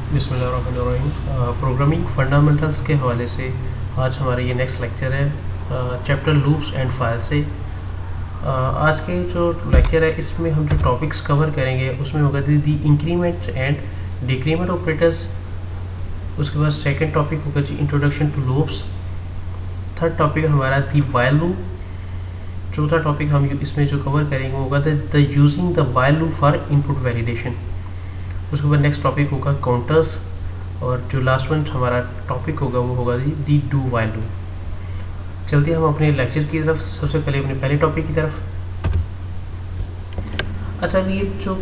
बिस्मिल्लाहिर्रहमानिर्रहीम। Programming fundamentals के हवाले से आज हमारा ये नेक्स्ट लेक्चर है चैप्टर लूप्स एंड फाइल से। आज के जो लेक्चर है इसमें हम जो टॉपिक्स कवर करेंगे उसमें होगा the increment and decrement operators. उसके बाद सेकंड टॉपिक होगा जी introduction to loops. Third topic हमारा दी व्हाइल लूप। चौथा टॉपिक हम इसमें जो कवर करेंगे होगा the using the while loop for input validation. उसके बाद नेक्स्ट टॉपिक होगा काउंटर्स और जो लास्ट वन हमारा टॉपिक होगा वो होगा दी डू व्हाइल लूप। चलते हैं हम अपने लेक्चर की तरफ। सबसे पहले अपने पहले टॉपिक की तरफ। अच्छा, ये जो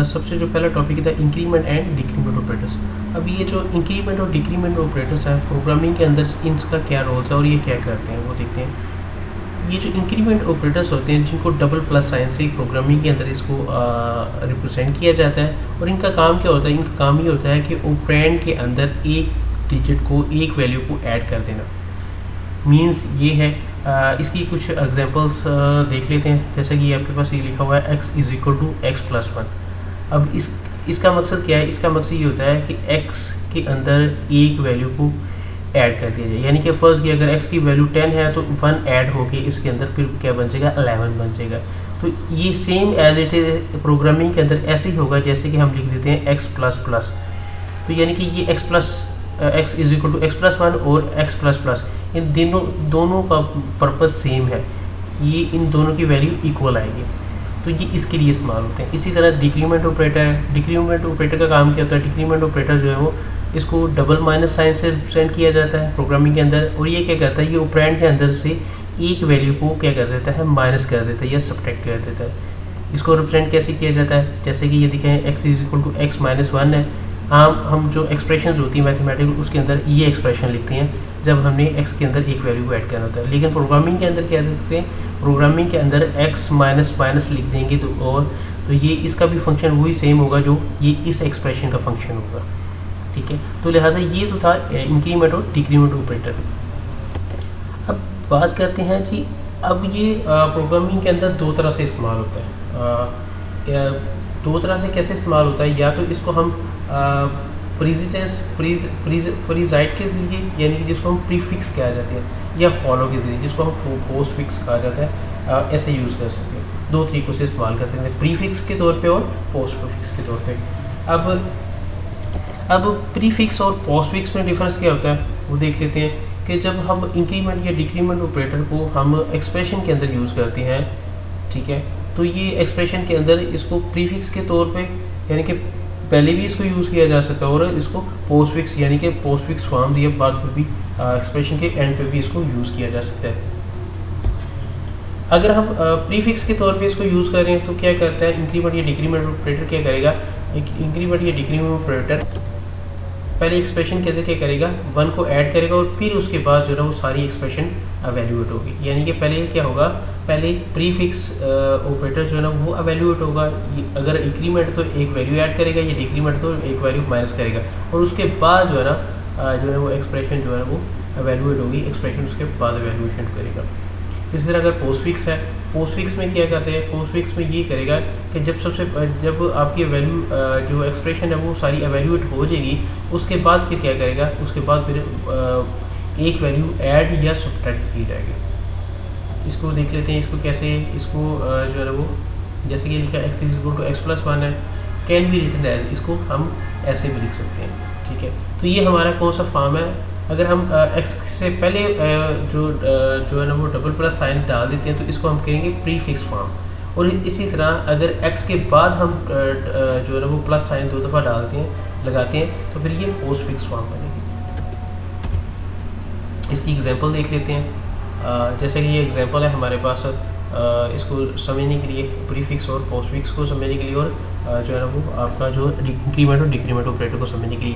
सबसे जो पहला टॉपिक था इंक्रीमेंट एंड डिक्रीमेंट ऑपरेटर्स। अब ये जो इंक्रीमेंट और डिक्रीमेंट ऑपरेटर्स है प्रोग्रामिंग के अंदर इनका क्या रोल्स है और ये क्या करते हैं वो देखते हैं। ये जो इंक्रीमेंट ऑपरेटर्स होते हैं जिनको डबल प्लस साइन से प्रोग्रामिंग के अंदर इसको रिप्रेजेंट किया जाता है और इनका काम क्या होता है। इनका काम ये होता है कि ऑपरेंड के अंदर एक डिजिट को एक वैल्यू को ऐड कर देना। मींस ये है इसकी कुछ एग्जांपल्स देख लेते हैं। जैसे कि आपके पास ये लिखा हुआ है x is equal to x plus one. अब इसका मकसद क्या है। इसका मकसद ये होता है कि x के अंदर एक वैल्यू को ऐड कर दिया जाए। यानी कि फर्स्ट की अगर x की वैल्यू 10 है तो 1 ऐड होके इसके अंदर फिर क्या बन जाएगा 11 बन जाएगा। तो ये same as it is programming के अंदर ऐसे ही होगा जैसे कि हम लिख देते हैं x प्लस प्लस। तो यानी कि ये x is equal to x plus one और x प्लस प्लस इन दोनों का पर्पस सेम है। ये इन दोनों की वैल्यू इक्वल आएगी तो ये इसके लिए इस्तेमाल होते हैं। इसी तरह डिक्रीमेंट ऑपरेटर है। डिक्रीमेंट ऑपरेटर का काम क्या होता है। डिक्रीमेंट ऑपरेटर जो है वो इसको डबल माइनस साइन से रिप्रेजेंट किया जाता है प्रोग्रामिंग के अंदर। और ये क्या करता है, ये ऑपरेंड के अंदर से एक वैल्यू को क्या कर देता है, माइनस कर देता है या सब्ट्रैक्ट कर देता है। इसको रिप्रेजेंट कैसे किया जाता है, जैसे कि ये दिखाएं x is equal to X minus one है। हम जो एक्सप्रेशन होती है मैथमेटिकल उसके अंदर ये एक्सप्रेशन लिखते हैं जब हमने x के अंदर एक वैल्यू को ऐड करना होता है। लेकिन प्रोग्रामिंग के अंदर क्या लिखते हैं, प्रोग्रामिंग के अंदर x माइनस माइनस लिख देंगे तो ये इसका भी फंक्शन वही सेम होगा जो ये इस एक्सप्रेशन का फंक्शन होगा। ठीक है, तो लिहाजा ये तो था इंक्रीमेंट और डिक्रीमेंट ऑपरेटर। अब बात करते हैं जी, अब ये प्रोग्रामिंग के अंदर दो तरह से इस्तेमाल होता है। दो तरह से कैसे इस्तेमाल होता है, या तो इसको हम प्रीजिटेंस प्रीजाइड के जरिए यानी कि जिसको हम प्रीफिक्स कहा जाते हैं, या फॉलो के जरिए जिसको हम पोस्ट फिक्स कहा जाता है, ऐसे यूज़ कर सकते हैं। दो तरीक़ों से इस्तेमाल कर सकते हैं, प्रीफिक्स के तौर पे और पोस्ट फिक्स के तौर पे। अब प्रीफिक्स और पोस्टफिक्स में डिफरेंस क्या होता है वो देख लेते हैं कि जब हम इंक्रीमेंट या डिक्रीमेंट ऑपरेटर को हम एक्सप्रेशन के अंदर यूज़ करते हैं, ठीक है, तो ये एक्सप्रेशन के अंदर इसको प्रीफिक्स के तौर पे यानी कि पहले भी इसको यूज़ किया जा सकता है और इसको पोस्टफिक्स यानी कि पोस्टफिक्स फॉर्म दिए बाद में भी एक्सप्रेशन के एंड पे भी इसको यूज़ किया जा सकता है। अगर हम प्रीफिक्स के तौर पे इसको यूज़ करें तो क्या करता है इंक्रीमेंट या डिक्रीमेंट ऑपरेटर क्या करेगा, इंक्रीमेंट या डिक्रीमेंट ऑपरेटर पहले एक्सप्रेशन के अंदर क्या करेगा, 1 को ऐड करेगा और फिर उसके बाद जो है वो सारी एक्सप्रेशन एवेल्यूएट होगी। यानी कि पहले क्या होगा, पहले प्रीफिक्स ऑपरेटर जो है ना वो एवेल्यूएट होगा। अगर इंक्रीमेंट तो एक वैल्यू ऐड करेगा, ये डिक्रीमेंट तो एक वैल्यू माइनस करेगा और उसके बाद जो है वो एक्सप्रेशन जो है वो एवेल्यूएट होगी। एक्सप्रेशन उसके बाद एवेल्यूएशन करेगा। इसी तरह अगर पोस्टफिक्स है, पोस्टफिक्स में क्या करते हैं, पोस्टफिक्स में ये करेगा कि जब आपकी वैल्यू जो एक्सप्रेशन है वो सारी एवेल्यूएट हो जाएगी उसके बाद फिर क्या करेगा, उसके बाद फिर एक वैल्यू ऐड या सब्ट्रैक्ट की जाएगी। इसको देख लेते हैं, इसको कैसे, इसको जो है वो जैसे कि लिखा x is equal to x plus one है, कैन बी रिटन एज, इसको हम ऐसे भी लिख सकते हैं। ठीक है, तो ये हमारा कौन सा फॉर्म है। अगर हम x से पहले जो है ना वो डबल प्लस साइन डाल देते हैं तो इसको हम कहेंगे प्रीफिक्स फॉर्म। और इसी तरह अगर x के बाद हम जो है ना वो प्लस साइन 2 दफ़ा लगाते हैं तो फिर ये पोस्टफिक्स फॉर्म बनेगी। इसकी एग्जांपल देख लेते हैं। जैसे कि ये एग्जांपल है हमारे पास, इसको समझने के लिए प्रीफिक्स और पोस्टफिक्स को समझने के लिए और जो है ना वो आपका जो इंक्रीमेंट और डिक्रीमेंट ऑपरेटर को समझने के लिए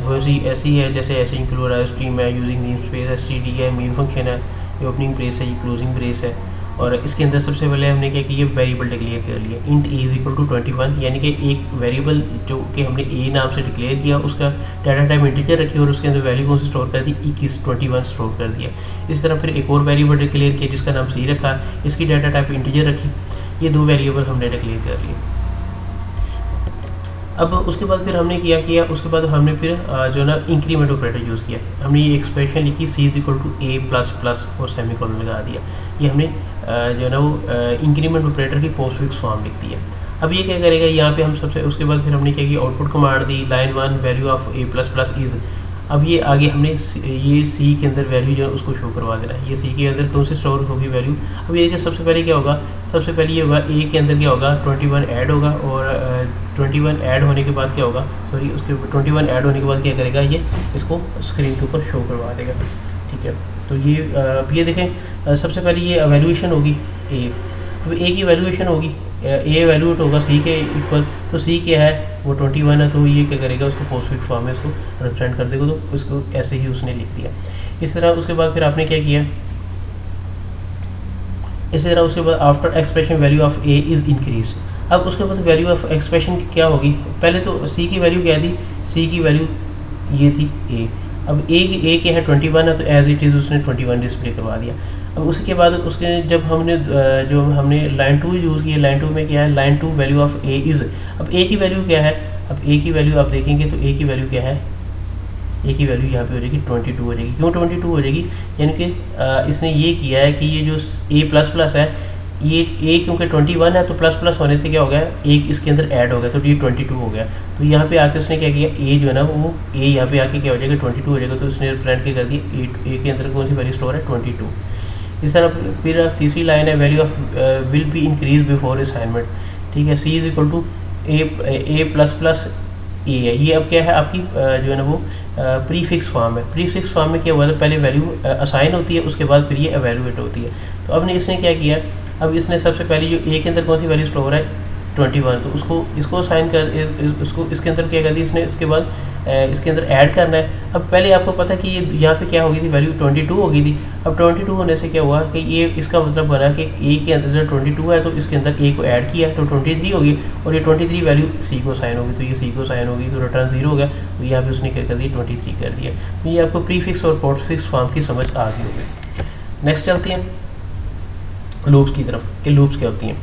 वो ऐसी है जैसे ऐसे इंक्लूड है, स्ट्रीम है, यूजिंग नेम स्पेस है, std है, मेन फंक्शन है, ये ओपनिंग ब्रेस है, ये क्लोजिंग ब्रेस है। और इसके अंदर सबसे पहले हमने क्या किया, वेरिएबल डिक्लेयर कर लिया int a is equal to 21, यानी कि एक वेरिएबल जो कि हमने a नाम से डिक्लेयर किया उसका डाटा टाइप इंटीजर रखी और उसके अंदर वैल्यू कौन सी स्टोर कर दी, 21 स्टोर कर दिया। इस तरह फिर एक और वेरिएबल डिक्लेयर किया जिसका नाम c रखा, इसकी डाटा टाइप इंटीजर रखी। ये दो वेरिएबल हमने डिक्लेयर कर लिए। अब उसके बाद फिर हमने किया उसके बाद हमने फिर जो है ना इंक्रीमेंट ऑपरेटर यूज़ किया। हमने ये एक्सप्रेशन लिखी C is equal to A plus plus और सेमीकोलन लगा दिया। ये हमने जो है ना वो इंक्रीमेंट ऑपरेटर की पोस्टफिक्स फॉर्म लिख दी है। अब ये क्या करेगा, यहाँ पे हम सबसे उसके बाद फिर हमने क्या किया, output command the, line 1 value of A plus plus is. अब ये आगे हमने ये सी के अंदर वैल्यू जो है उसको शो करवा देना है। ये सी के अंदर कौन सी स्टोर होगी वैल्यू। अब ये सबसे पहले क्या होगा, सबसे पहले ये होगा ए के अंदर क्या होगा 21 ऐड होगा, और 21 ऐड होने के बाद क्या होगा, सॉरी उसके 21 ऐड होने के बाद क्या करेगा, ये इसको स्क्रीन के ऊपर शो करवा देगा। ठीक है, तो ये देखें सबसे पहले ये एवेल्यूएशन होगी ए। अब ए की वैल्यूएशन होगी, ए वैल्यूएट होगा सी के इक्वल, तो सी क्या है वो 21 है, तो ये क्या करेगा उसको पोस्टफिक्स फॉर्म में इसको रिप्रेजेंट कर देगा, तो उसको ऐसे ही उसने लिख दिया। इस तरह उसके बाद फिर आपने क्या किया, इसी तरह उसके बाद after expression value of A is increase. अब उसके बाद वैल्यू ऑफ एक्सप्रेशन क्या होगी, पहले तो सी की वैल्यू क्या थी, सी की वैल्यू ये थी ए। अब ए क्या है 21 है, तो एज इट इज़ उसने 21 डिस्प्ले करवा दिया। अब उसके बाद उसके जब हमने जो हमने लाइन 2 यूज़ की, लाइन 2 में क्या है, line 2 value of A is. अब ए की वैल्यू क्या है, अब ए की वैल्यू आप देखेंगे तो ए की वैल्यू क्या है, ए की वैल्यू यहाँ पे हो जाएगी 22 हो जाएगी। क्यों 22 हो जाएगी, यानी कि इसने ये किया है कि ये जो ए प्लस प्लस है, ये ए क्योंकि 21 है तो प्लस प्लस होने से क्या हो गया, एक इसके अंदर ऐड हो गया, तो ये 22 हो गया। तो यहाँ पे आके उसने क्या किया, ए जो है ना वो ए यहाँ पे आके क्या हो जाएगा 22 हो जाएगा, तो उसने रिप्रेजेंट क्या कर दिया, ए के अंदर कौन सी वैल्यू स्टोर है 22। इस तरह फिर तीसरी लाइन है value of will be increase before assignment. ठीक है, C is equal to A plus plus A है। ये अब क्या है आपकी जो है ना वो प्रीफिक्स फॉर्म है। प्रीफिक्स फॉर्म में क्या हुआ था, पहले वैल्यू असाइन होती है, उसके बाद फिर ये एवेल्यूएट होती है। तो अब इसने क्या किया, अब इसने सबसे पहले जो ए के अंदर कौन सी वैल्यू स्टोर है 21, तो उसको इसको असाइन कर इसको इसके अंदर क्या कर दी इसने, इसके बाद इसके अंदर ऐड करना है। अब पहले आपको पता कि ये यहाँ पे क्या हो गई थी, वैल्यू 22 हो गई थी। अब 22 होने से क्या हुआ कि ये इसका मतलब बना कि ए के अंदर जब 22 है तो इसके अंदर ए को ऐड किया तो 23 होगी, और ये 23 वैल्यू सी को साइन होगी, तो ये सी को साइन होगी, तो रिटर्न 0 हो गया। तो यहाँ पे उसने क्या कर दिया 23 कर दिया। तो ये आपको प्रीफिक्स और पोस्टफिक्स फॉर्म की समझ आ गई होगी। नेक्स्ट चलती हैं लूप्स की तरफ कि लूप्स क्या होती हैं।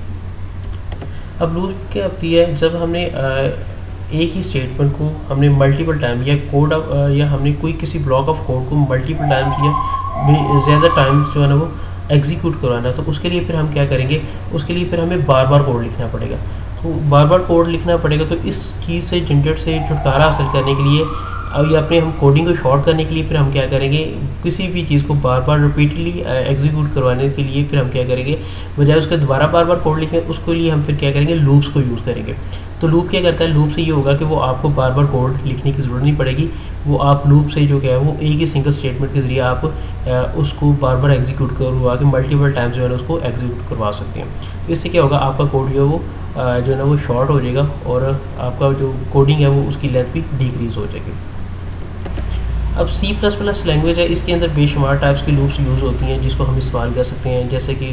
अब लूप क्या होती है, जब हमने एक ही स्टेटमेंट को हमने मल्टीपल टाइम या कोड या हमने कोई किसी ब्लॉक ऑफ कोड को मल्टीपल टाइम्स या ज़्यादा टाइम्स जो है ना वो एग्जीक्यूट करवाना, तो उसके लिए फिर हम क्या करेंगे, उसके लिए फिर हमें बार बार कोड लिखना पड़ेगा। तो बार बार कोड लिखना पड़ेगा, तो इस चीज़ से झंझट से छुटकारा हासिल करने के लिए अब ये अपने हम कोडिंग को शॉर्ट करने के लिए फिर हम क्या करेंगे, किसी भी चीज़ को बार बार रिपीटली एग्जीक्यूट करवाने के लिए फिर हम क्या करेंगे, बजाय उसके दोबारा बार बार कोड लिखें, उसके लिए हम फिर क्या करेंगे, लूप्स को यूज़ करेंगे। तो लूप क्या करता है, लूप से ये होगा कि वो आपको बार बार कोड लिखने की ज़रूरत नहीं पड़ेगी, वो आप लूप से जो क्या है वो एक ही सिंगल स्टेटमेंट के जरिए आप उसको बार बार एग्जीक्यूट करवा के मल्टीपल टाइम्स जो है ना उसको एग्जीक्यूट करवा सकते हैं। तो इससे क्या होगा, आपका कोड जो है वो जो है ना वो शॉर्ट हो जाएगा, और आपका जो कोडिंग है वो उसकी लेंथ भी डिक्रीज हो जाएगी। अब C++ लैंग्वेज है, इसके अंदर बेशुमार टाइप्स की लूप्स यूज़ होती हैं जिसको हम इस्तेमाल कर सकते हैं, जैसे कि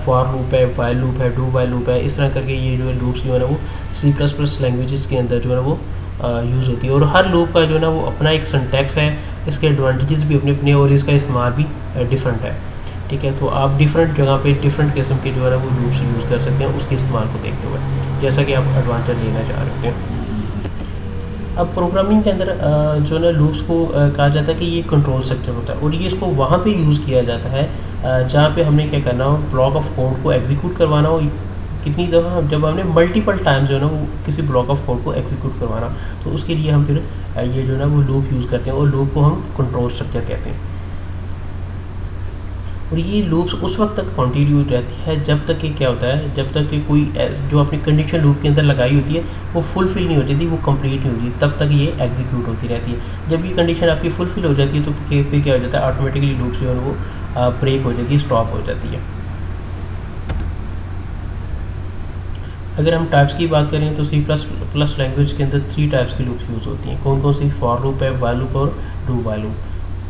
फॉर लूप है, वाइल लूप है, डू वाइल लूप है। इस तरह करके ये जो है लूप्स जो है ना वो C++ लैंग्वेजेस के अंदर जो है वो यूज़ होती है, और हर लूप का जो है ना वो अपना एक सिंटैक्स है, इसके एडवांटेजेस भी अपने अपने और इसका इस्तेमाल भी डिफरेंट है। ठीक है, तो आप डिफरेंट जगह पे डिफरेंट किस्म के जो है ना वो लूप्स यूज़ कर सकते हैं उसके इस्तेमाल को देखते हुए, जैसा कि आप एडवांटेज लेना चाह रहे हैं। अब प्रोग्रामिंग के अंदर जो है ना लूप्स को कहा जाता है कि ये कंट्रोल स्ट्रक्चर होता है, और ये इसको वहाँ पे यूज़ किया जाता है जहाँ पे हमने क्या करना हो, ब्लॉक ऑफ कोड को एग्जीक्यूट करवाना हो। कितनी दफ़ा जब हमने मल्टीपल टाइम जो है ना वो किसी ब्लॉक ऑफ कोड को एग्जीक्यूट करवाना, तो उसके लिए हम फिर ये जो है ना वो लूप यूज़ करते हैं, और लूप को हम कंट्रोल स्ट्रक्चर कहते हैं। और ये लूप्स उस वक्त तक कंटिन्यू रहती है जब तक कि क्या होता है, जब तक कि कोई जो अपनी कंडीशन लूप के अंदर लगाई होती है वो फुलफिल नहीं होती थी, वो कंप्लीट नहीं होती, तब तक ये एग्जीक्यूट होती रहती है। जब ये कंडीशन आपकी फुलफिल हो जाती है तो फिर क्या हो जाता है, ऑटोमेटिकली लूप जो है वो ब्रेक हो जाती है, स्टॉप हो जाती है। अगर हम टाइप्स की बात करें तो C++ लैंग्वेज के अंदर 3 टाइप्स की लूप्स यूज़ होती हैं। कौन कौन सी, फॉर लूप है, वाइल लूप और डू वाइल लूप।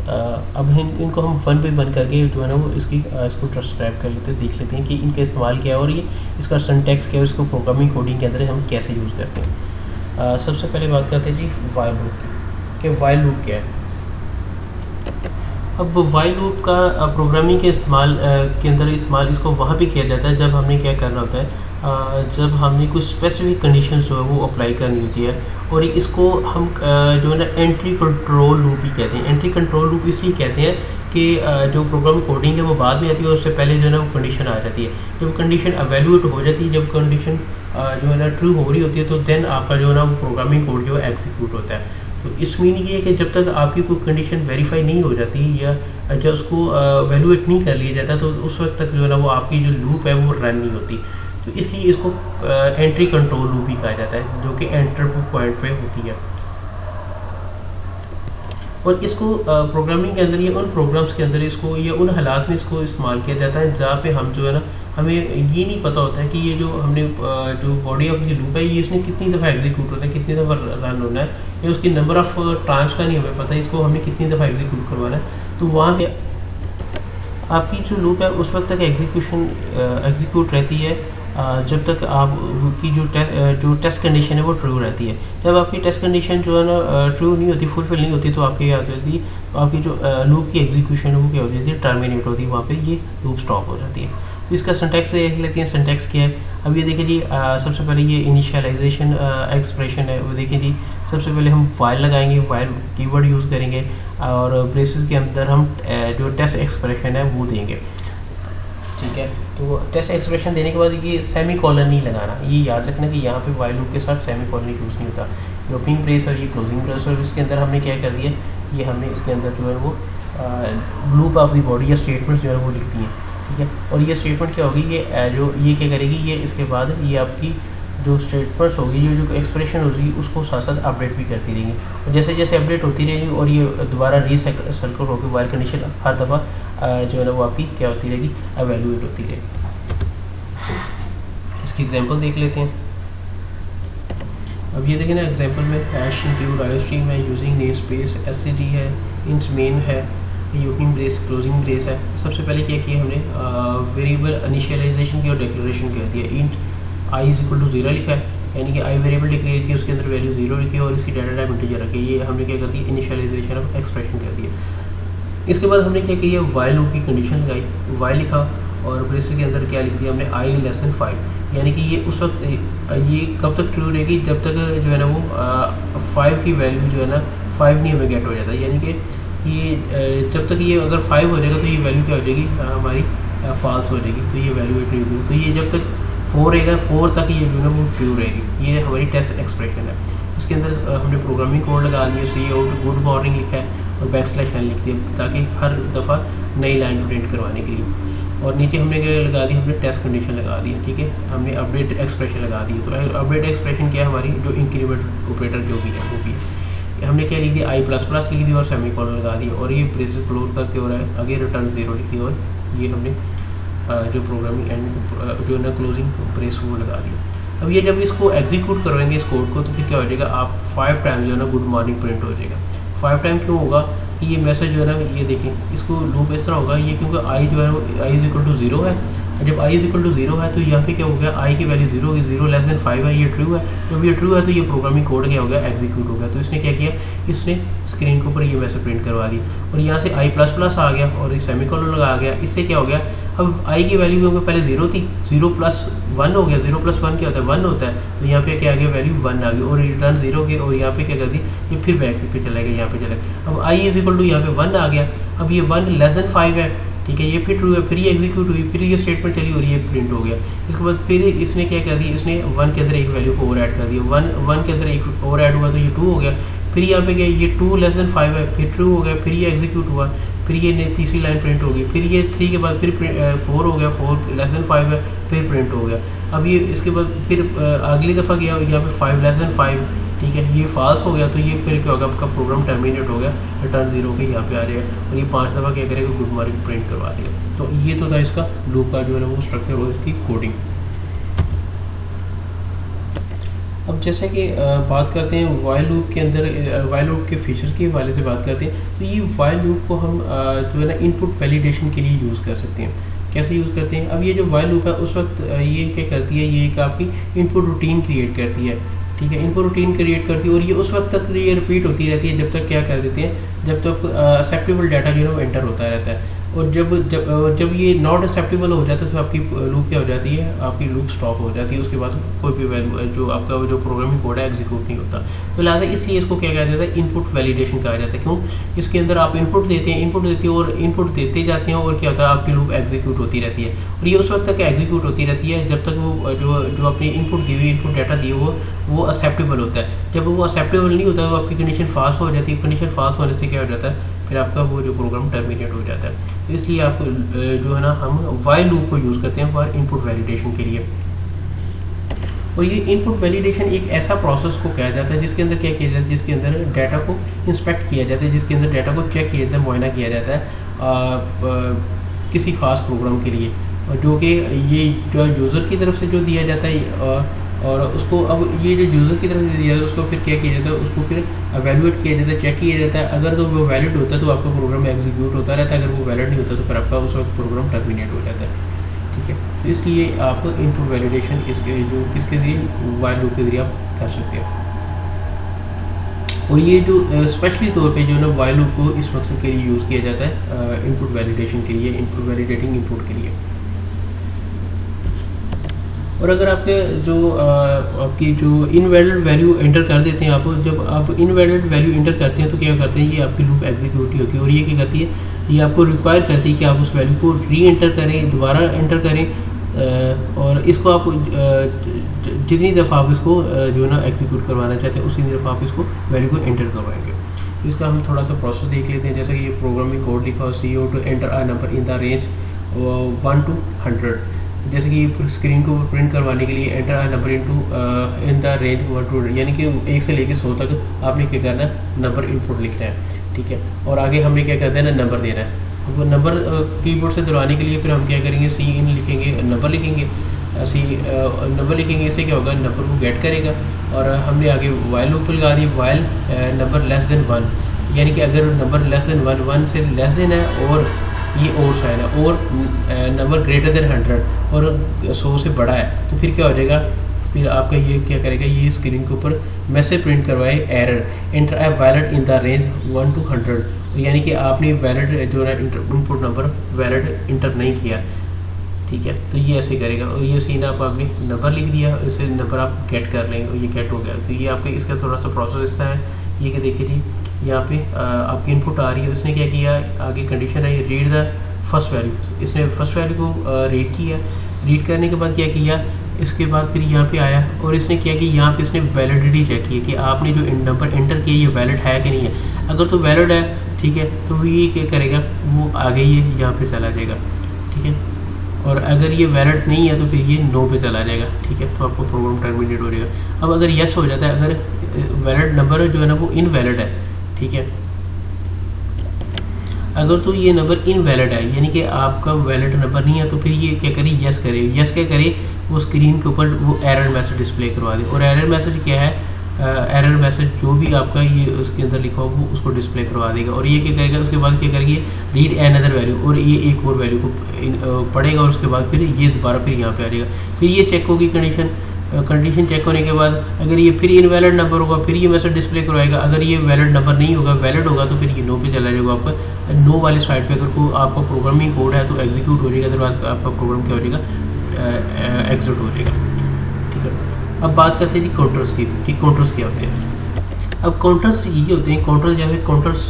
अब इनको हम वन बाई वन करके जो है ना वो इसको ट्रांसक्राइब कर लेते हैं, देख लेते हैं कि इनका इस्तेमाल क्या है और ये इसका सिंटैक्स क्या है, इसको प्रोग्रामिंग कोडिंग के अंदर हम कैसे यूज़ करते हैं। सबसे पहले बात करते हैं जी वाइल लूप की, कि वाइल लूप क्या है। अब वाइल लूप का प्रोग्रामिंग के इस्तेमाल के अंदर इस्तेमाल इसको वहाँ भी किया जाता है जब हमने क्या करना होता है, जब हमने कुछ स्पेसिफिक कंडीशंस जो है वो अप्लाई करनी होती है, और इसको हम जो है ना एंट्री कंट्रोल लूप ही कहते हैं। एंट्री कंट्रोल लूप इसलिए कहते हैं कि जो प्रोग्राम कोडिंग है वो बाद में आती है और उससे पहले जो है ना वो कंडीशन आ जाती है। जब कंडीशन एवेल्यूएट हो जाती है, जब कंडीशन जो है ना ट्रू हो रही होती है, तो देन आपका जो है ना वो प्रोग्रामिंग कोड जो है एग्जीक्यूट होता है। तो इस मीनिंग ये है कि जब तक आपकी कोई कंडीशन वेरीफाई नहीं हो जाती या जब उसको वैल्यूएट नहीं कर लिया जाता, तो उस वक्त तक जो है ना वो आपकी जो लूप है वो रन नहीं होती। तो इसलिए इसको एंट्री कंट्रोल लूप भी कहा जाता है, जो कि एंटर पॉइंट पे होती है। और इसको प्रोग्रामिंग के अंदर या उन प्रोग्राम्स के अंदर इसको या उन हालात में इसको इस्तेमाल किया जाता है जहाँ पे हम जो है ना हमें ये नहीं पता होता है कि ये जो हमने जो बॉडी ऑफ द लूप है ये इसमें कितनी दफ़ा एग्जीक्यूट होता है, कितनी दफ़ा रन होना है, या उसकी नंबर ऑफ ट्रांच का नहीं हमें पता है, इसको हमने कितनी दफ़ा एग्जीक्यूट करवाना है। तो वहाँ पे आपकी जो लूप है उस वक्त तक एग्जीक्यूट रहती है जब तक आपकी जो टेस्ट कंडीशन है वो ट्रू रहती है। जब आपकी टेस्ट कंडीशन जो है ना ट्रू नहीं होती, फुलफिल नहीं होती, तो आपकी क्या होती है, आपकी जो लूप की एग्जीक्यूशन है वो क्या हो जाती है, टर्मिनेट होती है, वहाँ पे ये लूप स्टॉप हो जाती है। तो इसका सिंटैक्स देख लेते हैं, सिंटैक्स क्या है। अब ये देखिए जी, सबसे पहले ये इनिशियलाइजेशन एक्सप्रेशन है, वो देखिए जी, सबसे पहले हम वाइल लगाएंगे, वाइल कीवर्ड यूज़ करेंगे, और ब्रेसेस के अंदर हम जो टेस्ट एक्सप्रेशन है वो देंगे, ठीक है। तो टेस्ट एक्सप्रेशन देने के बाद ये सेमी कॉलन नहीं लगाना, ये याद रखना कि यहाँ पे वाइल लूप के साथ सेमी कॉलन यूज़ नहीं होता। ये ओपनिंग ब्रेस और ये क्लोजिंग ब्रेस, और इसके अंदर हमने क्या कर दिया, ये हमने इसके अंदर जो है वो लूप ऑफ द बॉडी या स्टेटमेंट जो है वो लिख दी है, ठीक है। और ये स्टेटमेंट क्या होगी, ये क्या करेगी, ये इसके बाद ये आपकी जो स्टेटमेंट्स होगी, जो एक्सप्रेशन होगी उसको साथ साथ अपडेट भी करती रहेंगी, और जैसे जैसे अपडेट होती रहेगी और ये दोबारा रीसाइकिल होकर वाइल कंडीशन हर दफ़ा जो है ना वो आपकी क्या होती रहेगी, एवेल्यूएट होती रहेगी। इसकी एग्जांपल देख लेते हैं। अब ये देखें ना, एग्जांपल में हैश इंक्लूड आईओस्ट्रीम है, यूजिंग नेम स्पेस एससीडी है, इंट मेन है, ओपनिंग ब्रेस क्लोजिंग ब्रेस है। सबसे पहले क्या किया हमने, वेरिएबल इनिशियलाइजेशन की और डिक्लेरेशन कर दिया। Int i is equal to 0 लिखा है, यानी कि आई वेरिएबल डिक्लेयर किया, उसके अंदर वैल्यू 0 लिखी और इसकी डाटा टाइप इंटीजर रखी। ये हमने क्या कर दिया, इनिशियलाइजेशन ऑफ एक्सप्रेशन कर दिया। इसके बाद हमने क्या किया, वाइल लूप की कंडीशन लगाई, वाइल लिखा, और ब्रेसेस के अंदर क्या लिख दिया हमने, आई लेस देन 5, यानी कि ये उस वक्त ये कब तक ट्रू रहेगी, जब तक जो है ना वो 5 की वैल्यू जो है ना 5 नहीं हमें गेट हो जाता, यानी कि ये जब तक ये अगर 5 हो जाएगा तो ये वैल्यू क्या हो जाएगी, हमारी फॉल्स हो जाएगी, तो ये वैल्यू ट्रू होगी। तो ये जब तक 4 रहेगा, 4 तक ये जो है ना वो ट्रू रहेगी। ये हमारी टेस्ट एक्सप्रेशन है। इसके अंदर हमने प्रोग्रामिंग कोड लगा दिया, सी आउट गुड मॉर्निंग लिखा है और बैकस्लैश n लिख दिया, ताकि हर दफ़ा नई लाइन प्रिंट करवाने के लिए। और नीचे हमने क्या लगा दी, हमने टेस्ट कंडीशन लगा दी, ठीक है। हमने अपडेट एक्सप्रेशन लगा दी। तो अपडेट एक्सप्रेशन क्या है, हमारी जो इंक्रीमेंट ऑपरेटर जो भी है वो भी है। हमने क्या लिख दिया, आई प्लस प्लस लिख दिया और सेमी कॉलन लगा दिया, और ये ब्रेसेस क्लोज करके हो रहा है, आगे रिटर्न 0 लिख दिया, और ये हमने जो प्रोग्रामिंग एंड जो ना क्लोजिंग ब्रेस वो लगा दिया। अब ये जब इसको एग्जीक्यूट करवाएंगे इस कोड को, तो फिर क्या हो जाएगा, आप 5 टाइम जो है ना गुड मॉर्निंग प्रिंट हो जाएगा। 5 टाइम क्यों होगा, कि ये मैसेज जो है ना, ये देखें इसको लूप इस तरह होगा, ये क्योंकि आई जो है वो आई इज इक्वल टू 0 है। जब आई इज इक्वल टू 0 है तो यहाँ पे क्या हो गया, आई की वैल्यू 0 होगी, 0 लेस देन 5 है, ये ट्रू है। जब ये ट्रू है तो ये प्रोग्रामिंग कोड क्या हो गया, एग्जीक्यूट हो गया। तो इसने क्या किया, इसने स्क्रीन के ऊपर ये मैसेज प्रिंट करवा दी, और यहाँ से आई प्लस प्लस आ गया और ये सेमीकोलन लगा गया। इससे क्या हो गया, अब आई की वैल्यू क्योंकि पहले 0 थी, 0 प्लस 1 हो गया, 0 प्लस 1 क्या होता है, 1 होता है। तो यहाँ पे क्या आ गया, वैल्यू 1 आ गई, और रिटर्न 0 के, और यहाँ पे क्या कर दी, ये फिर बैक पे चला गया, यहाँ पे चला गया। अब आई इज इक्वल टू यहाँ पे 1 आ गया, अब ये 1 लेस देन 5 है, ठीक है, ये फिर ट्रू है, फिर ये एग्जीक्यूट हुई, फिर ये स्टेटमेंट चली और ये प्रिंट हो गया। इसके बाद फिर इसने क्या कर दिया, इसने 1 के अंदर एक वैल्यू को और ऐड कर दिया, 1 के अंदर एक और ऐड हुआ तो ये 2 हो गया। फिर यहाँ पे क्या, ये 2 लेस देन 5 है, फिर ट्रू हो गया, फिर ये एग्जीक्यूट हुआ, फिर ये तीसरी लाइन प्रिंट होगी, फिर ये 3 के बाद फिर 4 हो गया, 4 लेस देन 5 है, फिर प्रिंट हो गया। अब ये इसके बाद फिर अगली दफ़ा गया, यहाँ पे 5 लेस देन 5, ठीक है, ये फॉल्स हो गया, तो ये फिर क्या होगा, आपका प्रोग्राम टर्मिनेट हो गया, रिटर्न 0 के यहाँ पे आ जाएगा, और ये 5 दफ़ा क्या करेगा, गुड मॉर्निंग प्रिंट करवा देगा। तो ये तो था इसका लूप का जो है ना वो स्ट्रक्चर और इसकी कोडिंग। अब जैसे कि बात करते हैं वाइल लूप के अंदर, वाइल लूप के फीचर्स के हवाले से बात करते हैं, तो ये वाइल लूप को हम जो है ना इनपुट वैलिडेशन के लिए यूज़ कर सकते हैं। कैसे यूज़ करते हैं, अब ये जो वाइल लूप है उस वक्त ये क्या करती है, ये एक आपकी इनपुट रूटीन क्रिएट करती है, ठीक है, इनपुट रूटीन क्रिएट करती है, और ये उस वक्त तक ये रिपीट होती रहती है जब तक क्या कर देते हैं, जब तक एक्सेप्टेबल डाटा जो है वो एंटर होता रहता है। और जब ये नॉट एक्सेप्टेबल हो जाता है तो आपकी लूप क्या हो जाती है, आपकी लूप स्टॉप हो जाती है, उसके बाद कोई भी वैल्यू जो आपका जो प्रोग्रामिंग कोड है एग्जीक्यूट नहीं होता। तो लिहाजा इसलिए इसको क्या कहा जाता है, इनपुट वैलिडेशन कहा जाता है। क्यों? इसके अंदर आप इनपुट देते हैं, इनपुट देते हैं और इनपुट देते जाते हैं और क्या होता है, आपकी लूप एग्जीक्यूट होती रहती है। और ये उस वक्त तक एग्जीक्यूट होती रहती है जब तक वो जो अपनी इनपुट दी हुई इनपुट डाटा दी वो एक्सेप्टेबल होता है। जब वो एक्सेप्टेबल नहीं होता तो आपकी कंडीशन फास्ट हो जाती है। कंडीशन फास्ट होने से क्या हो जाता है, फिर आपका वो जो प्रोग्राम टर्मिनेट हो जाता है। इसलिए आप जो है ना, हम वाइल लूप को यूज़ करते हैं फॉर इनपुट वैलिडेशन के लिए। और ये इनपुट वैलिडेशन एक ऐसा प्रोसेस को कहा जाता है जिसके अंदर क्या किया जाता है, जिसके अंदर डाटा को इंस्पेक्ट किया जाता है, जिसके अंदर डाटा को चेक किया जाता है, मुआयना किया जाता है किसी खास प्रोग्राम के लिए, और जो कि ये जो यूज़र की तरफ से जो दिया जाता है और उसको अब ये जो यूज़र की तरफ से दिया जाता है उसको फिर क्या किया जाता है, उसको फिर एवेलुएट किया जाता है, चेक किया जाता है। अगर तो वो वैलिड होता है तो आपका प्रोग्राम एग्जीक्यूट होता रहता है, अगर वो वैलिड नहीं होता तो फिर आपका उस वक्त प्रोग्राम टर्मिनेट हो जाता है। ठीक है, तो इसलिए आप इनपुट वैलिडेशन किसके जरिए, वाइल लूप के जरिए आप कर सकते हैं। और ये जो स्पेशली तौर पे जो ना वाइल लूप को इस मकसद के लिए यूज़ किया जाता है, इनपुट वैलिडेशन के लिए, इनपुट वैलिडेटिंग इनपुट के लिए। और अगर आपके जो आपकी जो इनवैलिड वैल्यू एंटर कर देते हैं, आप जब आप इनवैलिड वैल्यू एंटर करते हैं तो क्या करते हैं, ये आपकी लूप एग्जीक्यूट होती है। और ये क्या करती है, ये आपको रिक्वायर करती है कि आप उस वैल्यू को री एंटर करें, दोबारा एंटर करें, और इसको आप जितनी दफ़ा आप इसको जो है ना एग्जीक्यूट करवाना चाहते हैं उसी दफ़ा आप इसको वैल्यू को एंटर करवाएंगे। तो इसका हम थोड़ा सा प्रोसेस देख लेते हैं। जैसे कि ये प्रोग्रामिंग कोड लिखा हो, CO to enter a number in the range 1 to 100। जैसे कि स्क्रीन को प्रिंट करवाने के लिए enter a number in the range 1 to 100, यानी कि 1 से लेकर 100 तक आपने क्या करना है, नंबर इनपुट लिखना है। ठीक है, और आगे हमने क्या करना है ना, नंबर देना है। वो नंबर कीबोर्ड से दिलवाने के लिए फिर हम क्या करेंगे, सी इन लिखेंगे, नंबर लिखेंगे, नंबर लिखेंगे। इससे क्या होगा, नंबर को गेट करेगा। और हमने आगे वाइल लूप लगा दी, वाइल नंबर लेस देन 1, यानी कि अगर नंबर लेस देन 1 से लेस देन है और ये और साइन है, और नंबर ग्रेटर देन 100 और 100 से बड़ा है, तो फिर क्या हो जाएगा, फिर आपका ये क्या करेगा, ये स्क्रीन के ऊपर मैसेज प्रिंट करवाए, error enter a valid in the range 1 to 100, यानी कि आपने वैलिड जो है इनपुट नंबर वैलिड इंटर नहीं किया। ठीक है, तो ये ऐसे करेगा। और ये सीन आपने नंबर लिख दिया, इससे नंबर आप गेट कर लेंगे और ये गेट हो गया। तो ये आपके इसका थोड़ा सा प्रोसेस इसका है। ये कि देखिए जी, यहाँ पे आपकी इनपुट आ रही है, उसने क्या किया, आगे कंडीशन है रीड द फर्स्ट वैल्यू, इसने फर्स्ट वैल्यू को रीड किया। रीड करने के बाद क्या किया, इसके बाद फिर यहाँ पे आया और इसने किया कि यहाँ पे इसने वैलिडिटी चेक की कि आपने जो नंबर एंटर किया ये वैलिड है कि नहीं है। अगर तो वैलिड है, ठीक है, तो ये क्या करेगा, वो आगे ये यहाँ पे चला जाएगा। ठीक है, और अगर ये वैलिड नहीं है तो फिर ये नो पे चला जाएगा। ठीक है, तो आपको प्रोग्राम टर्मिनेट हो जाएगा। अब अगर यस हो जाता है, अगर वैलिड नंबर जो है ना वो इनवैलिड है, ठीक है, अगर तो ये नंबर इनवैलिड है यानी कि आपका वैलिड नंबर नहीं है, तो फिर ये क्या करे, यस करे। यस क्या करे, वो स्क्रीन के ऊपर वो एरर मैसेज डिस्प्ले करवा दे। और एरर मैसेज क्या है, एरर मैसेज जो भी आपका ये उसके अंदर लिखा हो वो उसको डिस्प्ले करवा देगा। और ये क्या करेगा, उसके बाद क्या करेगी, रीड अनदर वैल्यू, और ये एक और वैल्यू को पढ़ेगा और उसके बाद फिर ये दोबारा फिर यहाँ पे आ जाएगा। फिर ये चेक होगी कंडीशन चेक होने के बाद अगर ये फिर इनवैलिड नंबर होगा फिर ये मैसेज डिस्प्ले करवाएगा। अगर ये वैलिड नंबर नहीं होगा, वैलिड होगा, तो फिर ये नो पे चला जाएगा। आपका नो वाली साइड पे अगर कोई आपका प्रोग्रामिंग कोड है तो एग्जीक्यूट हो जाएगा, अदरवाइज आपका प्रोग्राम क्या हो जाएगा, एग्जिट हो जाएगा। ठीक है, अब बात करते हैं जी काउंटर्स की कि काउंटर्स क्या होते हैं। अब काउंटर्स ये होते हैं, काउंटर्स जैसे काउंटर्स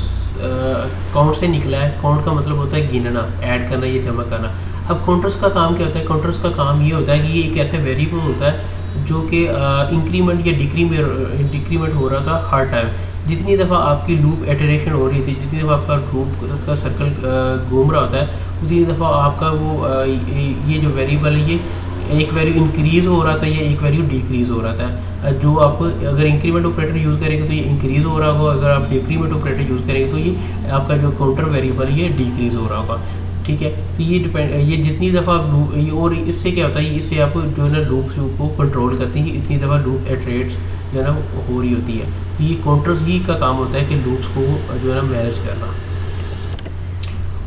काउंट से निकला है। काउंट का मतलब होता है गिनना, ऐड करना, ये जमा करना। अब काउंटर्स का काम क्या होता है, काउंटर्स का काम ये होता है कि ये एक ऐसे वेरिएबल होता है जो कि इंक्रीमेंट या डिक्रीमेंट हो रहा था हर टाइम। जितनी दफ़ा आपकी लूप इटरेशन हो रही थी, जितनी दफ़ा आपका लूप का सर्कल घूम रहा होता है, उतनी दफ़ा आपका वो ये जो वेरिएबल है ये एक वैल्यू इंक्रीज़ हो रहा था या एक वैल्यू डिक्रीज़ हो रहा था। जो आप अगर इंक्रीमेंट ऑपरेटर यूज़ करेंगे तो ये इंक्रीज़ हो रहा होगा, अगर आप डिक्रीमेंट ऑपरेटर यूज़ करेंगे तो ये आपका जो काउंटर वेरिएबल ये डिक्रीज़ हो रहा होगा। ठीक है, तो ये जितनी दफ़ा आप लूप, और इससे क्या होता है, इससे आप जो है ना लूप को कंट्रोल करते हैं कि इतनी दफ़ा लूप इटरेट्स जो है ना हो रही होती है। तो ये काउंटर्स ही का काम होता है कि लूप्स को जो है ना मैनेज करना।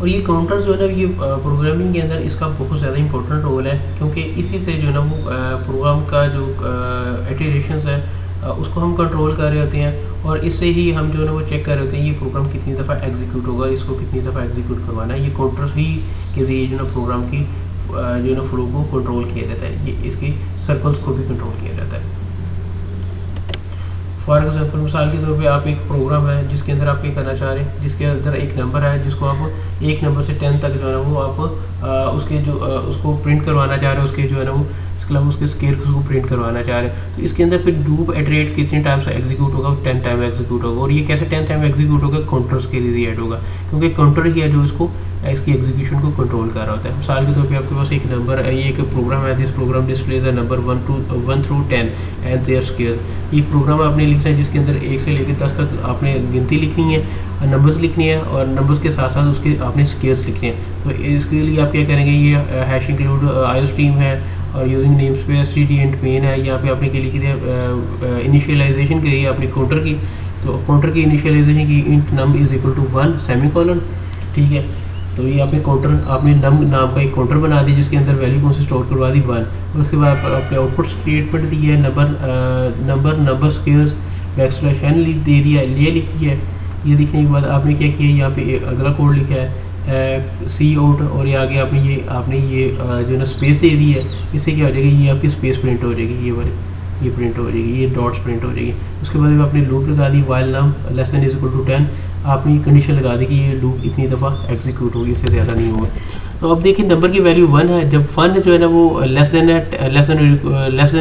और ये काउंटर्स जो है ना ये प्रोग्रामिंग के अंदर इसका बहुत ज़्यादा इंपॉर्टेंट रोल है, क्योंकि इसी से जो है ना वो प्रोग्राम का जो इटरेशंस है उसको हम कंट्रोल कर रहे होते हैं, और इससे ही हम जो है ना वो चेक कर रहे होते हैं ये प्रोग्राम कितनी दफ़ा एग्जीक्यूट होगा, इसको कितनी दफ़ा एग्जीक्यूट करवाना है। ये काउंटर ही के जरिए जो ना प्रोग्राम की जो है ना फ्लो को कंट्रोल किया जाता है, ये इसके सर्कल्स को भी कंट्रोल किया जाता है। फॉर एग्जाम्पल मिसाल के तौर पे आप एक प्रोग्राम है जिसके अंदर आप ये करना चाह रहे हैं, जिसके अंदर एक नंबर है जिसको आप 1 नंबर से 10 तक जो है ना वो आप उसके जो उसको प्रिंट करवाना चाह रहे हैं, उसके जो है ना वो इसके अलावा उसके स्केयर को प्रिंट करवाना चाह रहे हैं। तो इसके अंदर फिर लूप एटरेट कितने टाइम से एग्जीक्यूट होगा, 10 टाइम एग्जीक्यूट होगा। और ये कैसे 10 टाइम एग्जीक्यूट होगा, काउंटर्स के लिए ऐड होगा, क्योंकि काउंटर ही है जो इसको इसकी एग्जीक्यूशन को कंट्रोल कर रहा होता है। मिसाल के तौर पे आपके पास एक नंबर है, ये एक प्रोग्राम है, this program displays the number 1 through 10 and their square. ये प्रोग्राम आपने लिखना है जिसके अंदर 1 से लेकर 10 तक आपने गिनती लिखनी है, नंबर्स लिखनी है, और नंबर्स के साथ साथ उसके आपने स्केयर्स लिखने हैं। तो इसके लिए आप क्या करेंगे, ये हैश इंक्लूड आईओस्ट्रीम है और using name space T and main है। यहाँ पे आपने के लिखी है इनिशियलाइजेशन के लिए आपने काउंटर की, तो काउंटर की इनिशियलाइजेशन की int num is equal to 1 semicolon, ठीक है। तो ये आपने काउंटर आपने नम नाम का एक काउंटर बना दिया जिसके अंदर वैल्यू कौन सी स्टोर करवा दी 1। और उसके बाद आपने आउटपुट स्टेटमेंट दी है, नंबर स्केयर्स बैकस्लैश n दे दिया, ये लिखी है। ये लिखने के बाद आपने क्या किया, यहाँ पे अगला कोड लिखा है सी आउट, और ये आगे आपने ये जो ना स्पेस दे दी है। इससे क्या हो जाएगी, ये आपकी स्पेस प्रिंट हो जाएगी, ये वाली ये प्रिंट हो जाएगी, ये डॉट्स प्रिंट हो जाएगी। उसके बाद आपने लूप लगा दी while num less than is equal to 10, आपने कंडीशन लगा दी कि ये लूप इतनी दफ़ा एग्जीक्यूट होगी, इससे ज़्यादा नहीं होगा। तो अब देखिए नंबर की वैल्यू 1 है, जब 1 जो है ना वो लेस देन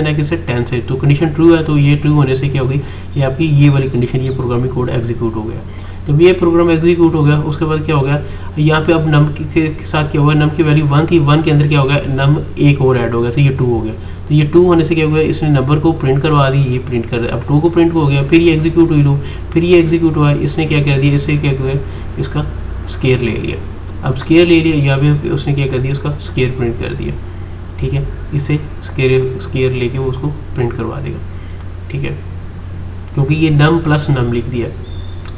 है किससे 10 से, तो कंडीशन ट्रू है, तो ये ट्रू होने से क्या होगी, ये आपकी ये वाली कंडीशन, ये प्रोग्रामिंग कोड एग्जीक्यूट हो गया। तो ये प्रोग्राम एग्जीक्यूट हो गया। उसके बाद क्या हो गया, यहाँ पे अब नम के साथ क्या होगा, नम की वैल्यू 1 थी, 1 के अंदर क्या हो गया, नम एक और ऐड हो गया, तो ये 2 हो गया। तो ये 2 होने से क्या हो गया, इसने नंबर को प्रिंट करवा दी, ये प्रिंट कर अब 2 को प्रिंट हो गया, फिर ये एग्जीक्यूट हुई लूप, फिर ये एग्जीक्यूट हुआ, इसने क्या कर दिया, इससे क्या किया, इसका स्केयर ले लिया। अब स्केयर ले लिया, यहाँ पे उसने क्या कर दिया, उसका स्केयर प्रिंट कर दिया, ठीक है। इससे स्केयर लेके वो उसको प्रिंट करवा देगा, ठीक है, क्योंकि ये नम प्लस नम लिख दिया।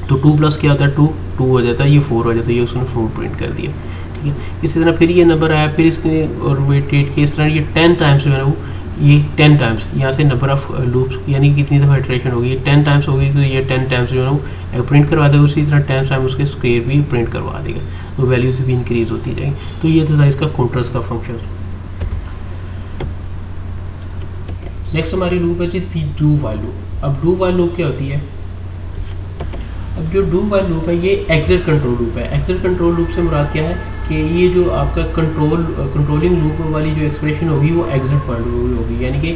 तो 2 प्लस क्या होता है, 2 हो जाता है, ये 4 हो जाता है, ये उसने 4 प्रिंट कर दिया, ठीक है। इसी तरह फिर ये नंबर आया, फिर इसके और वेटेड के इस तरह ये 10 टाइम्स जो है वो ये 10 टाइम्स यहाँ से नंबर ऑफ लूप्स यानी कि कितनी दफ़ा इटरेशन होगी, ये 10 टाइम्स होगी, तो ये 10 टाइम्स जो है वो प्रिंट करवा देगा। उसी तरह 10 टाइम उसके स्क्वेयर भी प्रिंट करवा देगा, तो वैल्यूज भी इंक्रीज होती जाएगी। तो ये था इसका काउंटर्स का फंक्शन। नेक्स्ट हमारी लूप है जी डू वाइल लूप। अब डू वाइल लूप क्या होती है, अब जो डू वाइल लूप है ये एग्जिट कंट्रोल लूप है। एग्जिट कंट्रोल लूप से मुराद क्या है कि ये जो आपका कंट्रोलिंग लूप वाली जो एक्सप्रेशन होगी वो एग्जिट पॉइंट होगी, यानी कि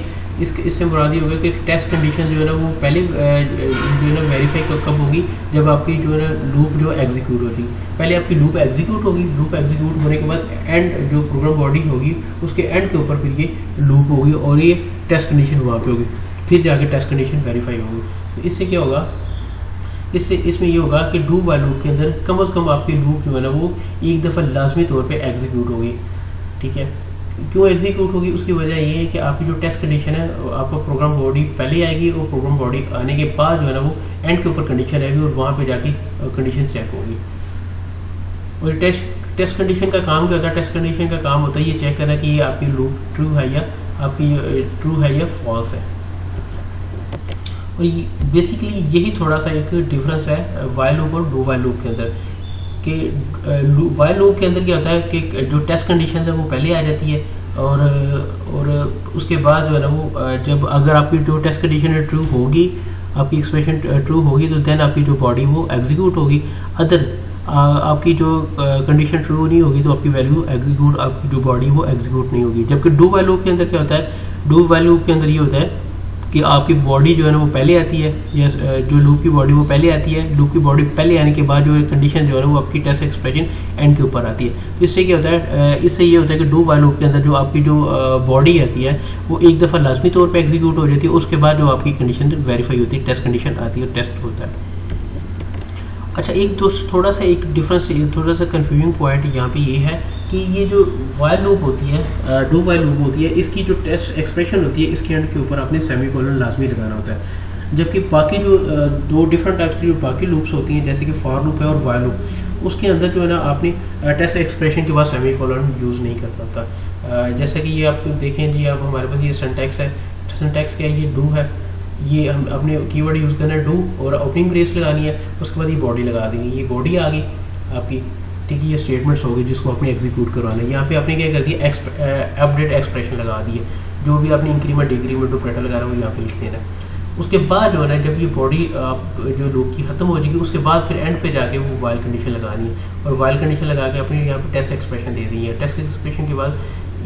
इससे मुराद ये होगा कि टेस्ट कंडीशन जो है ना वो पहले जो है ना वेरीफाई कब होगी, जब आपकी जो है ना लूप जो एग्जीक्यूट होगी। पहले आपकी लूप एग्जीक्यूट होगी, लूप एग्जीक्यूट होने के बाद एंड जो प्रोग्राम बॉडी होगी उसके एंड के ऊपर फिर ये लूप होगी और ये टेस्ट कंडीशन वहाँ पे होगी, फिर जाके टेस्ट कंडीशन वेरीफाई होगी। तो इससे क्या होगा, इसमें ये होगा कि डू वाइल लूप के अंदर कम से कम आपकी लूप जो है ना वो एक दफ़ा लाजमी तौर पे एग्जीक्यूट होगी, ठीक है। क्यों एग्जीक्यूट होगी, उसकी वजह ये है कि आपकी जो टेस्ट कंडीशन है आपका प्रोग्राम बॉडी पहले आएगी और प्रोग्राम बॉडी आने के बाद जो है ना वो एंड के ऊपर कंडीशन आएगी और वहाँ पे जाके कंडीशन चेक होगी। और टेस्ट कंडीशन का काम क्या होता है, टेस्ट कंडीशन का काम होता है ये चेक करना कि ये आपकी लूप ट्रू है या फॉल्स है। और बेसिकली यही थोड़ा सा एक डिफरेंस है वाइल लूप और डू वाइल लूप के अंदर, कि वाइल लूप के अंदर क्या होता है कि जो टेस्ट कंडीशन है वो पहले आ जाती है और उसके बाद जो है ना वो जब अगर आपकी जो टेस्ट कंडीशन ट्रू होगी, आपकी एक्सप्रेशन ट्रू होगी, तो देन आपकी जो बॉडी वो एग्जीक्यूट होगी। अदर आपकी जो कंडीशन ट्रू नहीं होगी तो आपकी वैल्यू एग्जीक्यूट, आपकी जो बॉडी वो एग्जीक्यूट नहीं होगी। जबकि डू वाइल लूप के अंदर क्या होता है, डू वाइल लूप के अंदर ये होता है कि आपकी बॉडी जो है ना वो पहले आती है, या जो लूप की बॉडी वो पहले आती है, लूप की बॉडी पहले आने के बाद जो कंडीशन जो है ना वो आपकी टेस्ट एक्सप्रेशन एंड के ऊपर आती है। तो इससे क्या होता है, इससे ये होता है कि डू वाइल लूप के अंदर जो आपकी जो बॉडी आती है वो एक दफ़ा लाजमी तौर पर एग्जीक्यूट हो जाती है, उसके बाद जो आपकी कंडीशन वेरीफाई होती है, टेस्ट कंडीशन आती है, टेस्ट होता है। अच्छा, एक थोड़ा सा एक डिफरेंस, थोड़ा सा कन्फ्यूजिंग पॉइंट यहाँ पे ये है कि ये जो वाइल लूप होती है, डू वाइल लूप होती है, इसकी जो टेस्ट एक्सप्रेशन होती है इसके एंड के ऊपर आपने सेमीकोलन लाजमी लगाना होता है। जबकि बाकी जो दो डिफरेंट टाइप्स की जो बाकी लूप्स होती हैं जैसे कि फॉर लूप है और वाइल लूप, उसके अंदर जो है ना आपने टेस्ट एक्सप्रेशन के बाद सेमीकोलन यूज़ नहीं करना होता। जैसे कि ये आप देखें जी, आप हमारे पास ये सिंटैक्स है, सिंटैक्स क्या है, ये डू है, ये हम अपने कीवर्ड यूज़ करना है डू, और ओपनिंग ब्रेस लगानी है, उसके बाद ये बॉडी लगा देंगे, ये बॉडी आ गई आपकी, ठीक है। ये स्टेटमेंट्स हो गए जिसको आपने एग्जीक्यूट करवाना है। यहाँ पे आपने क्या कर दिया, अपडेट एक्सप्रेशन लगा दिए, जो भी आपने इंक्रीमेंट डिक्रीमेंट ऑपरेटर लगा रहा है वो यहाँ पे लिख देना है। उसके बाद जो है ना, जब ये बॉडी जो लूप की ख़त्म हो जाएगी, उसके बाद फिर एंड पे जाके वो वाइल कंडीशन लगानी है, और वाइल कंडीशन लगा के अपने यहाँ पे टेस्ट एक्सप्रेशन दे दी है। टेस्ट एक्सप्रेशन के बाद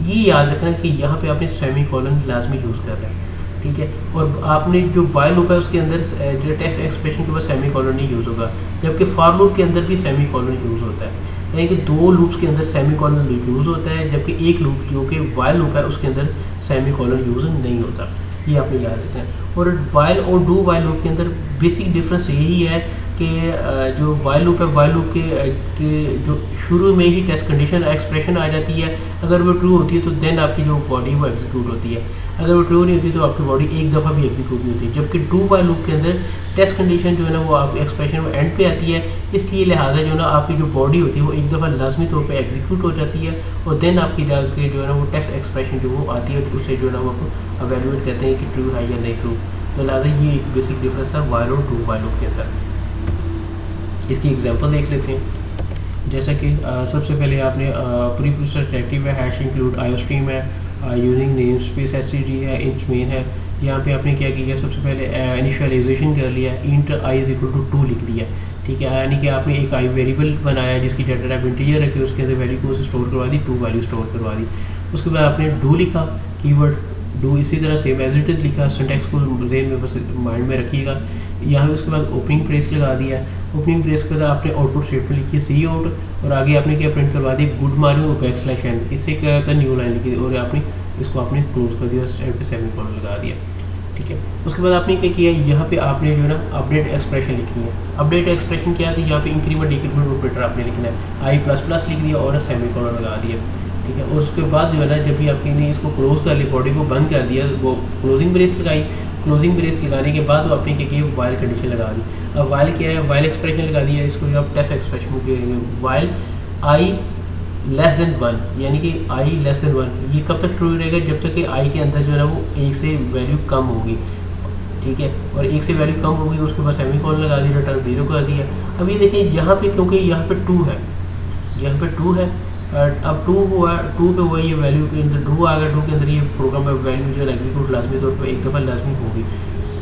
ये याद रखना कि यहाँ पे आपने सेमी कॉलन लाजमी यूज़ कर रहे हैं, ठीक है। और आपने जो वाइल लूप है उसके अंदर जो टेस्ट एक्सप्रेशन के बाद सेमी कॉलन नहीं यूज़ होगा, जबकि फॉर लूप के अंदर भी सेमी कॉलन यूज़ होता है। यानी कि दो लूप्स के अंदर सेमी कॉलन यूज़ होता है, जबकि एक लूप जो कि वाइल लूप है उसके अंदर सेमी कॉलन यूज़ नहीं होता। ये आपने याद रखना है। और वाइल और डू वाइल लूप के अंदर बेसिक डिफरेंस यही है कि जो वाइल लूप है, वाइल लूप के जो शुरू में ही टेस्ट कंडीशन एक्सप्रेशन आ जाती है, अगर वो ट्रू होती है तो देन आपकी जो बॉडी वो एग्जीक्यूट होती है, अगर वो ट्रू नहीं होती तो आपकी बॉडी एक दफ़ा भी एग्जीक्यूट नहीं होती। जबकि डू वाइल लूप के अंदर टेस्ट कंडीशन जो है ना वो आपकी एक्सप्रेशन वो एंड पे आती है, इसलिए लिहाजा जो है ना आपकी जो बॉडी होती है वो एक दफ़ा लाजमी तौर पे एग्जीक्यूट हो जाती है, और देन आपकी जाके जो है ना वो टेस्ट एक्सप्रेशन जो वो आती है, उससे जो है ना वो आपको अवेलुएट करते हैं कि ट्रू है या नहीं ट्रू। तो लिहाजा ये एक बेसिक डिफरेंस था वाइल और डू वाइल लूप के अंदर। इसकी एग्जांपल देख लेते हैं। जैसा कि सबसे पहले आपने प्री प्रोसेसर डायरेक्टिव है, हैश इंक्लूड आईओस्ट्रीम है, यूजिंग नेम स्पेस एससीजी है, इंट मेन है। यहाँ पे आपने क्या किया, सबसे पहले इनिशियलाइजेशन कर लिया, int i is equal to 2 लिख दिया, ठीक है। यानी कि आपने एक आई वेरिएबल बनाया जिसकी डाटा टाइप इंटीजर रखी, उसके अंदर वैल्यू को स्टोर करवा दी, 2 वैल्यू स्टोर करवा दी। उसके बाद आपने डू लिखा, कीवर्ड डू, इसी तरह सेम एज इट इज़ लिखा, सिंटैक्स को ज़हन में बस माइंड में रखिएगा। यहाँ उसके बाद ओपनिंग ब्रेस लगा दिया, ओपनिंग ब्रेस के बाद आपने आउटपुट स्टेटमेंट लिखी सी आउट, और आगे आपने क्या प्रिंट करवा दी, गुड मॉर्निंग बैकस्लैश एन, इससे क्या होता है न्यू लाइन लिखी, और आपने इसको आपने क्लोज कर दिया, एंड पे सेमीकोलन लगा दिया, ठीक है। उसके बाद आपने क्या किया, यहाँ पे आपने जो है ना अपडेट एक्सप्रेशन लिखनी है। अपडेट एक्सप्रेशन क्या थी, यहाँ पे इंक्रीमेंट डिक्रीमेंट ऑपरेटर आपने लिखना है, आई प्लस प्लस लिख दिया और सेमीकोलन लगा दिया, ठीक है। और उसके बाद जो है ना जब भी आपने इसको क्लोज कर लिया, बॉडी को बंद कर दिया, वो क्लोजिंग ब्रेस लगाई, क्लोजिंग ब्रेस लगाने के बाद आपने क्या किया, वाइल कंडीशन लगा दी। अब वाइल क्या है, वाइल एक्सप्रेशन लगा दिया, इसको जो आप test expression while i less than 1, यानी कि आई लेस देन 1, ये कब तक ट्रू रहेगा, जब तक कि आई के अंदर जो है ना वो 1 से वैल्यू कम होगी, ठीक है। और 1 से वैल्यू कम होगी, उसके बाद सेमीकोलन लगा दी, रिटर्न 0 कर दिया। अब ये देखिए यहाँ पे, क्योंकि यहाँ पे 2 है, यहाँ पे 2 है, अब 2 हुआ, 2 पे हुआ, ये वैल्यू के अंदर 2 आ गया, 2 के अंदर ये प्रोग्राम में वैल्यू जो है एग्जीक्यूट लाजमी तौर पर एक दफ़ा लाजमी होगी।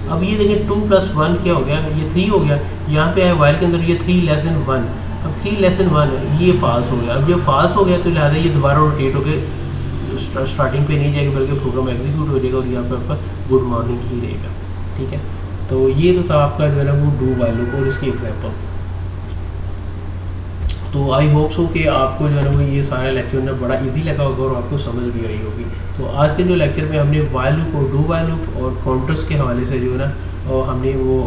अब ये देखिए 2 + 1 क्या हो गया, ये 3 हो गया, यहाँ पे आया वाइल के अंदर ये 3 लेस देन 1, अब 3 लेस देन 1 ये फॉल्स हो गया। अब जब फॉल्स हो गया तो लिहाजा ये दोबारा रोटेट होकर स्टार्टिंग पे नहीं जाएगा, बल्कि प्रोग्राम एग्जीक्यूट हो जाएगा, और यहाँ पे आपका गुड मॉर्निंग ही रहेगा, ठीक है। तो ये तो था आपका जो है ना वो डू वाइल लूप और इसकी एग्जांपल। तो आई होप सो कि आपको जो है ना वो ये सारा लेक्चर ना बड़ा इजी लगा होगा और आपको समझ भी आई होगी। तो आज के जो लेक्चर में हमने वाइल लूप और डू वाइल लूप और काउंटर्स के हवाले से जो है ना और हमने वो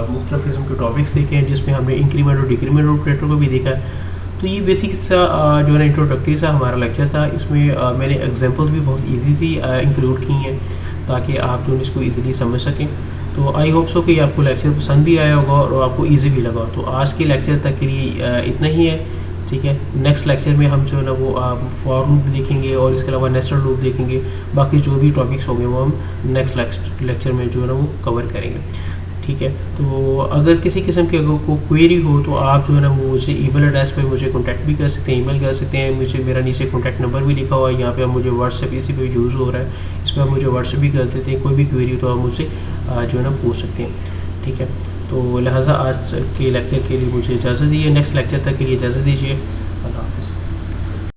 मुख्तलिफ किस्म के टॉपिक्स देखे हैं, जिसमें हमने इंक्रीमेंट और डिक्रीमेंट ऑपरेटर को भी देखा है। तो ये बेसिक सा जो है ना इंट्रोडक्टरी सा हमारा लेक्चर था। इसमें मैंने एग्जांपल्स भी बहुत इजी सी इंक्लूड की हैं ताकि आप जो इसको ईज़िली समझ सकें। तो आई होप सो कि आपको लेक्चर पसंद भी आया होगा और आपको ईजी भी लगा। तो आज के लेक्चर तक के लिए इतना ही है, ठीक है। नेक्स्ट लेक्चर में हम जो है ना वो फॉर लूप देखेंगे और इसके अलावा नेस्टेड लूप देखेंगे। बाकी जो भी टॉपिक्स होंगे वो हम नेक्स्ट लेक्चर में जो है ना वो कवर करेंगे, ठीक है। तो अगर किसी किस्म की अगर कोई क्वेरी हो तो आप जो है ना वो मुझे ईमेल एड्रेस पे मुझे कांटेक्ट भी कर सकते हैं, ईमेल कर सकते हैं मुझे। मेरा नीचे कांटेक्ट नंबर भी लिखा हुआ है, यहाँ पे आप मुझे व्हाट्सएप इसी पे यूज़ हो रहा है, इस पर आप मुझे व्हाट्सएप भी कर देते हैं। कोई भी क्वेरी तो आप मुझसे जो है ना पूछ सकते हैं, ठीक है। तो लिहाजा आज के लेक्चर के लिए मुझे इजाज़त दीजिए, नेक्स्ट लेक्चर तक के लिए इजाज़त दीजिए। अल्लाह।